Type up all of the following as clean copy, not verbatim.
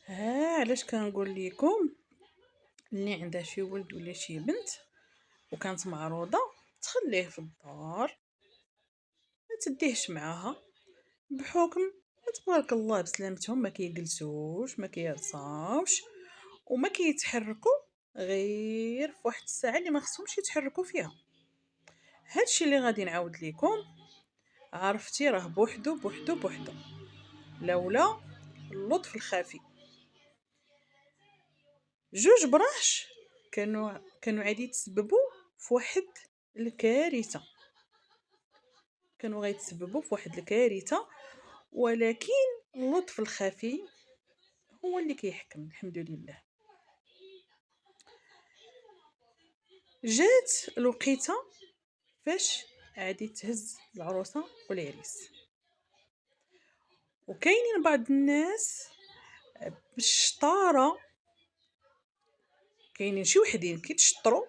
علاش كنقول لكم اللي عندها شي ولد ولا شي بنت وكانت معروضه تخليه في الدار، ما تديهش معاها بحكم تبارك الله بسلامتهم، ما كيجلسوش ما كيعصاوش وما كيتحركوا غير في واحد الساعه اللي ما خصهمش يتحركوا فيها. هادشي اللي غادي نعاود لكم عرفتي راه بوحدو بوحدو بوحدو، لولا اللطف الخفي. جوج براش كانوا عادي يتسببوا في واحد الكارثه، كانوا غيتسببوا في واحد الكارثه، ولكن اللطف الخفي هو اللي كيحكم الحمد لله. جات الوقيته فاش عادي تهز العروسه والعريس، وكاينين بعض الناس بالشطاره، كاينين شي وحدين كيتشطروا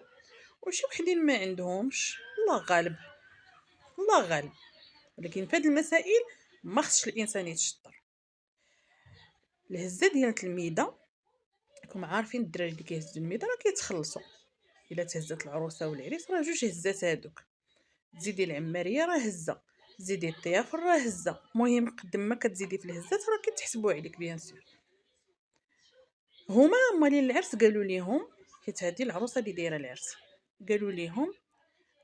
وشي وحدين ما عندهمش، الله غالب الله غالب. ولكن في هذه المسائل ما خصش الانسان يتشطر. الهزه ديال الميده، راكم عارفين الدراري اللي كيهزوا الميده راه كيتخلصوا. الا تهزت العروسه والعريس راه جوج هزات هادوك، تزيدي العماريه راه هزه، تزيدي الضيافه راه هزه. المهم قد ما كتزيدي في الهزات راه كيتحسبوا عليك بيان سور. هما مالين العرس قالوا ليهم، حيت هذه العروسه اللي دايره العرس، قالوا ليهم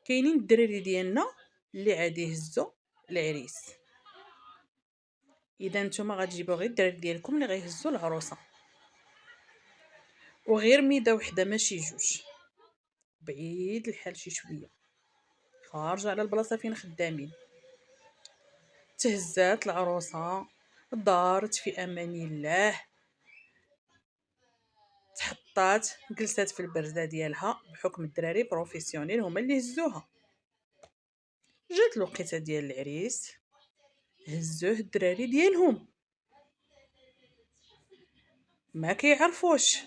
كاينين الدراري ديالنا اللي عادي يهزوا العريس، اذا نتوما غتجيبوا غير الدراري ديالكم اللي غيهزوا العروسه، وغير ميده وحده ماشي جوج، بعيد الحال شي شويه، خارجه على البلاصه فين خدامين. تهزات العروسه، دارت في امان الله، تحطات جلسات في البرزه ديالها بحكم الدراري بروفيسيونيل هما اللي هزوها. جات الوقيته ديال العريس، هزوه الدراري ديالهم، ما كيعرفوش،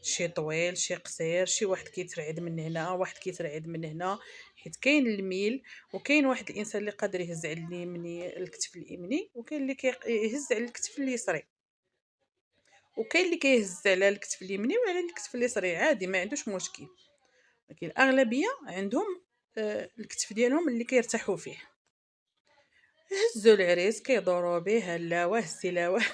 شي طويل شي قصير، شي واحد كيترعد من هنا واحد كيترعد من هنا، حيت كاين الميل، وكاين واحد الانسان اللي قادر يهز على اليمني الكتف اليمني، وكاين اللي كيهز على الكتف اليسري، وكاين اللي كيهز على الكتف اليمني وعلى الكتف اليسري عادي ما عندوش مشكل. ولكن الاغلبيه عندهم الكتف ديالهم اللي كيرتاحوا فيه. هزوا العريس كيدوروا به هلاوه السلاوه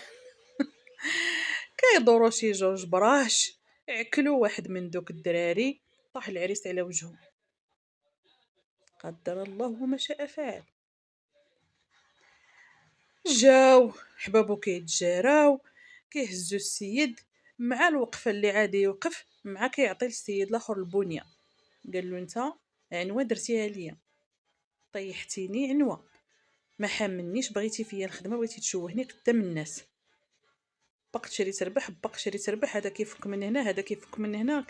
كيدوروا شي جوج براش، عكلوا واحد من دوك الدراري، طاح العريس على وجهه. قدر الله وما شاء فعل. جاو حبابو كيتجاراو، كيهزوا السيد مع الوقفه اللي عادي يوقف، مع كيعطي للسيد الاخر البنيه، قال له انت عنوه درتيها ليا، طيحتيني عنوه، ما حاملنيش، بغيتي فيا الخدمه، بغيتي تشوهني قدام الناس، باق شري تربح باق شري تربح، هذا كيفك من هنا هذا كيفك من هنا،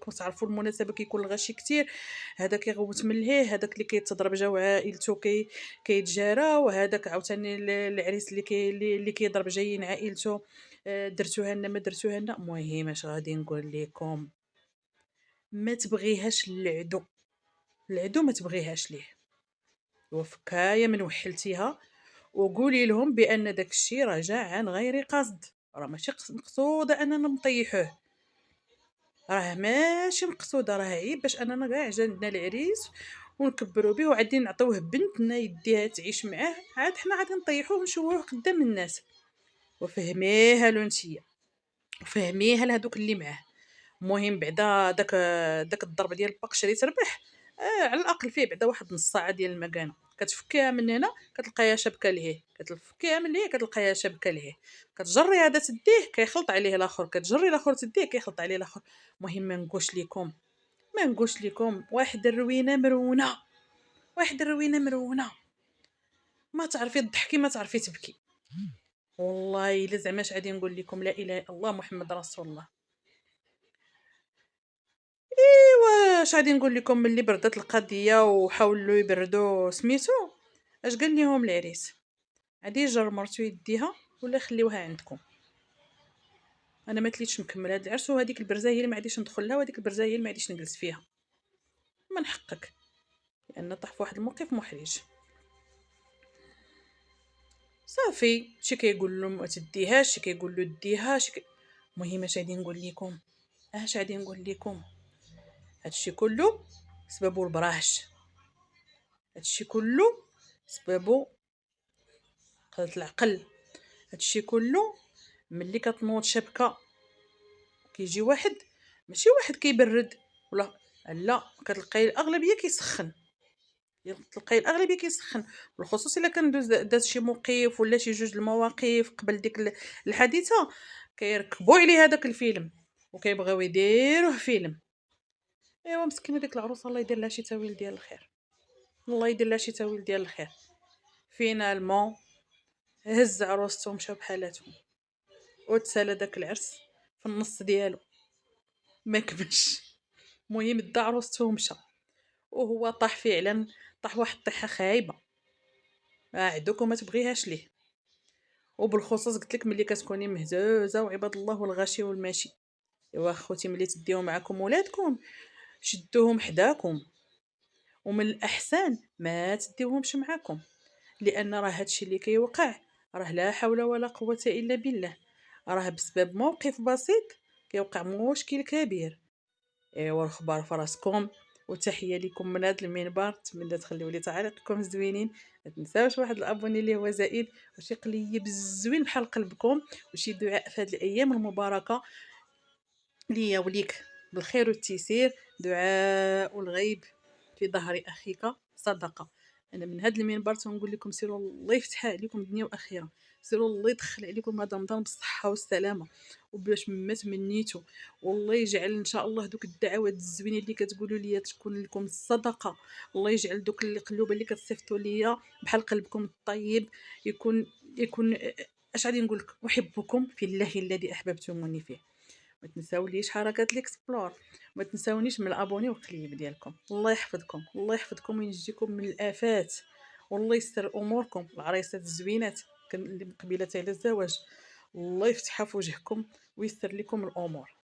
كتعرفوا المناسبه كيكون الغشي كتير، هذا كيغوت من لهيه، هذاك اللي كيتضرب جا وعائلته كيتجارى، وهذاك عاوتاني العريس اللي كيضرب جايين عائلته، درتوها لنا ما درتوها لنا. المهم اش غادي نقول لكم، ما تبغيهاش العدو، العدو ما تبغيهاش ليه، وفكايه من وحلتيها، وقولي لهم بان داك الشيء راه جا عن غير قصد، راه ماشي مقصوده اننا نطيحوه، راه ماشي مقصوده، راه عيب باش اننا كاع جا عندنا العريس ونكبروا به وعادي نعطيوه بنتنا يديها تعيش معاه، عاد حنا غادي نطيحوه ونشوهوه قدام الناس. وفهميها له نتيا، وفهميها لهذوك اللي معاه. المهم بعدا داك الضرب ديال باق شري تربح، على الاقل فيه بعدا واحد نص ساعه ديال المكانه، كتفكيها من هنا كتلقاها شابكه لهيه، كتفكيها من لهيه كتلقاها شابكه لهيه، كتجري هذا تديه كيخلط عليه الاخر، كتجري الاخر تديه كيخلط عليه الاخر. المهم ما نقولش لكم واحد الروينه مرونه، واحد الروينه مرونه، ما تعرفي تضحكي ما تعرفي تبكي. والله الا زعما اش غادي نقول لكم، لا اله الا الله محمد رسول الله. واش غادي نقول لكم، ملي بردت القضيه وحاولوا يبردوا سميتو، اش قال لهم العريس، غادي يجر مرتو يديها ولا خليوها عندكم، انا ما تليتش نكمل هذا العرس، وهذيك البرزه هي اللي ما غاديش ندخل لها، وهذيك البرزه هي اللي ما غاديش نجلس فيها، من حقك، لان طاح في واحد الموقف محرج. صافي شي كيقول له ما تديهاش، شي كيقول له ديها، المهم اش غادي نقول لكم، هادشي كله سببو البراش، هادشي كله سببو قلة العقل، هادشي كله ملي كتنوض شبكه كيجي واحد، ماشي واحد كيبرد ولا لا، كتلقاي الاغلبيه كيسخن، تلقاي الاغلبيه كيسخن، بالخصوص الا كان داز شي موقف ولا شي جوج المواقف قبل ديك الحادثه، كيركبوا عليه هذاك الفيلم وكيبغيو يديروه فيلم. ايوا مسكينه ديك العروسه الله يدير لها شي تاويل ديال الخير، الله يدير لها شي تاويل ديال الخير. فينالمون هز عروسته ومشاو بحالاتهم، وتسالى داك العرس في النص ديالو ما كملش. المهم دا عروسته ومشى، وهو طاح فعلا، طاح واحد الطيحه خايبه عدوك وما تبغيهاش ليه. وبالخصوص قلت لك ملي كتكوني مهزوزه وعباد الله والغاشي والماشي، ايوا خوتي ملي تديو معكم ولادكم شدوهم حداكم، ومن الاحسن ما تديوهمش معكم، لان راه هادشي اللي كيوقع راه لا حول ولا قوه الا بالله، راه بسبب موقف بسيط كيوقع مشكل كبير. ايوا الخبار فراسكم، وتحيه لكم من هذا المنبر، نتمنى تخليو لي تعليقكم زوينين، ما تنساوش واحد الابوني اللي هو زائد، وشي قليب زوين بحال قلبكم، وشي دعاء في هذه الايام المباركه ليا وليك بالخير والتيسير. دعاء الغيب في ظهر اخيك صدقه. انا من هذا المنبر تنقول لكم سيروا الله يفتحها عليكم دنيا واخره، سيروا الله يدخل عليكم هذا رمضان بالصحه والسلامه وباش ما تمنيتوا، والله يجعل ان شاء الله دوك الدعوات الزوينين اللي كتقولوا لي تكون لكم الصدقه، الله يجعل دوك القلوب اللي كتصيفطوا ليا بحال قلبكم الطيب يكون اش غادي نقول لك، احبكم في الله الذي احببتموني فيه. ما تنساوليش حركات ليكسبلور، ما تنساونيش من الابوني والقليب ديالكم. الله يحفظكم، الله يحفظكم وينجيكم من الافات، والله يستر اموركم. العريسات الزوينات اللي مقبلات على الزواج، الله يفتحها في وجهكم ويسر لكم الامور.